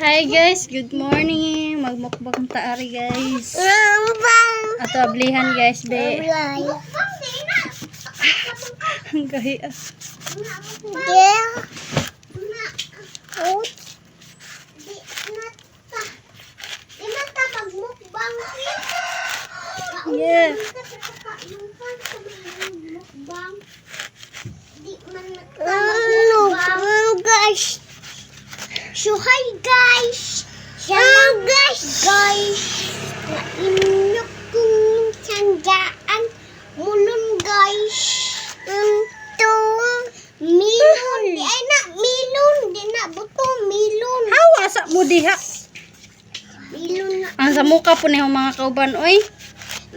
Hi guys, good morning. Magmukbang taari guys. Ato ablihan guys be. Ang gahi ah. Yeah. Guys. So hi guys. Hello guys. Na inyo kong tiyandaan. Mulon guys. Itong milon. Di ay na milon. Di na buto milon. Hawa sa mo diha. Milon na. Ang sa muka po niyo mga kauban oy.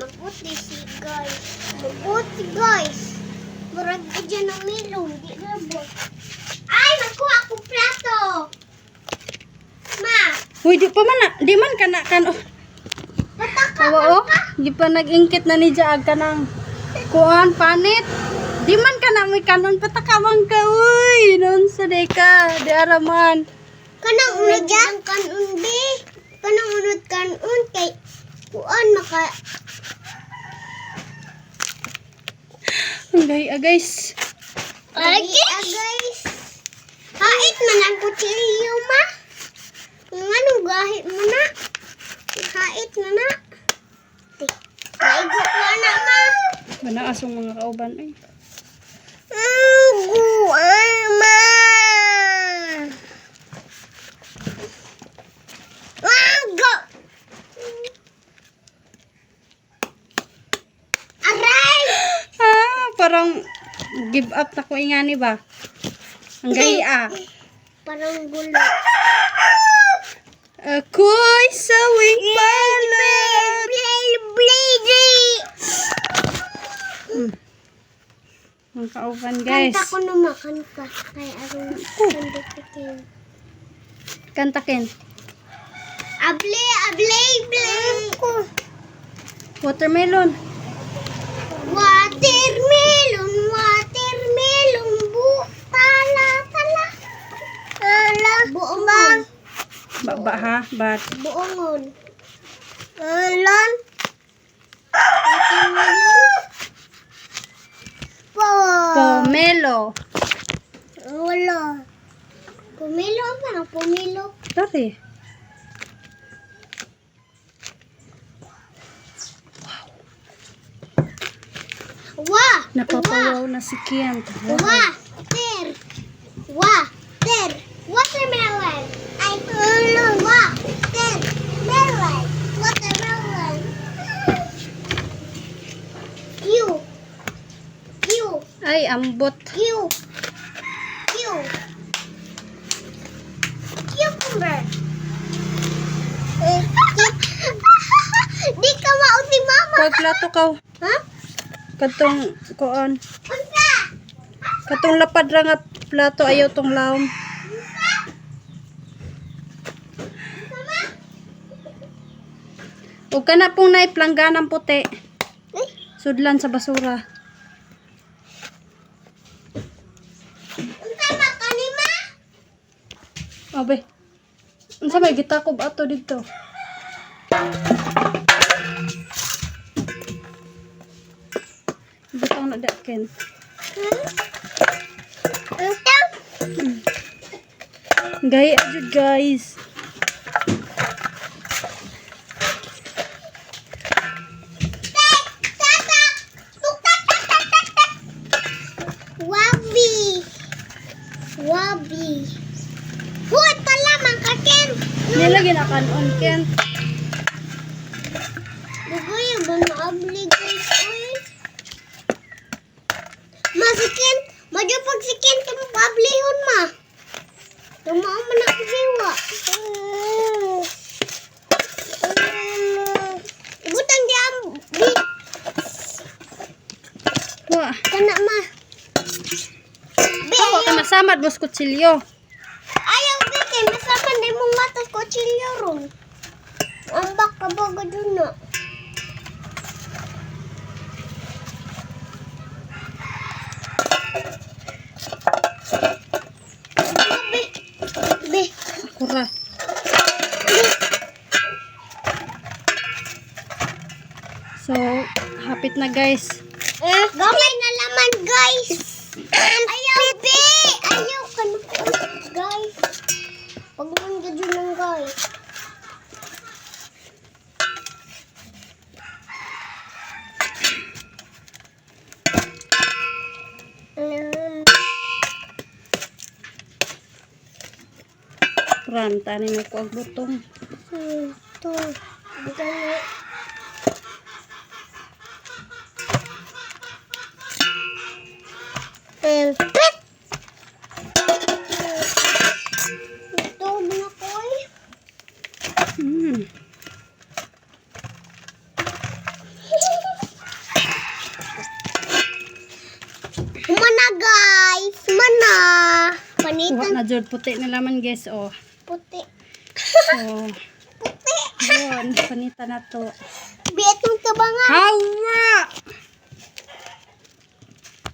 Mabuti si guys. Mabuti guys. Murag ka dyan ng milon. Di na bot. Ay, magkuha ko plato. Ma. Uy, di pa man na. Di man ka na kan. Awa oh. Di pa nag-ingkit na ni Jaag ka ng kuan panit. Di man ka na may kanon patakamang ka. Uy, non sa deka. Di araman. Kanang unod ang kanon be. Kanang unod kanon kay kuan maka. Ang gahi ah guys. Ay, guys. Hait man ang kutsilyo ma. Anong gahit mo na? Hait mo na. Naigo ko na ma. Manaasong mga kauban ay. Guan ma. Go. Aray. Parang give up na ko ingani ba? Ang gahi ah. Parang gulo. Ako'y sawing palad. Ang kauban guys. Kanta ko naman ka. Kay arong kandikitin. Kantakin. Able, ko. Watermelon. Watermelon, tala. Buongon. Baba ha? Bat. Buongon. Lon. Watermelon. Pomelo. Wala. Pumilo, ano pumilo? Sorry. Napapawaw na si Kian. Watermelon. Ay, watermelon. You. Ay, ambot. Cucumber. Di ka mao si mama. Pag plato ka. Ha? Katong kuan. Unsa? Katong lapad ra nga plato ayaw tong laom. Ug kana pong naiplanggana ng puti. Sudlan sa basura. Unsa man kanima? Abe. Unsa may gitakob ato dito? Butang na daken. Unsa? Gaya jud guys. Wabi. Huwag pala man kakin. Nilagay na kanon Ken. Bugoy ba naabli guys? Masikin. Majupag sikin ka mo pablihon ma. Tumaon man ako siwa. Butang di am. Wa. Kana ma. Hawa ka nasamad mo sa kutsilyo. Ayaw bitin, masaman din mong matas ko chilyo ron. Ang baka baga dun na. Be. Kura. Higpit na guys. Gamay na laman, guys. Ayaw, be. Ayaw ka na po, guys. Pag naman gadyo lang, guys. Ran, tani mo ko ang butong. Ito. Bukan na. Pet! Ito, na ko eh. Mana guys, mana? Kuha Panitan na jud puti na laman guys, oh. puti. So, Puti. yun, panita na to. Biat mong kabangan. Hawa!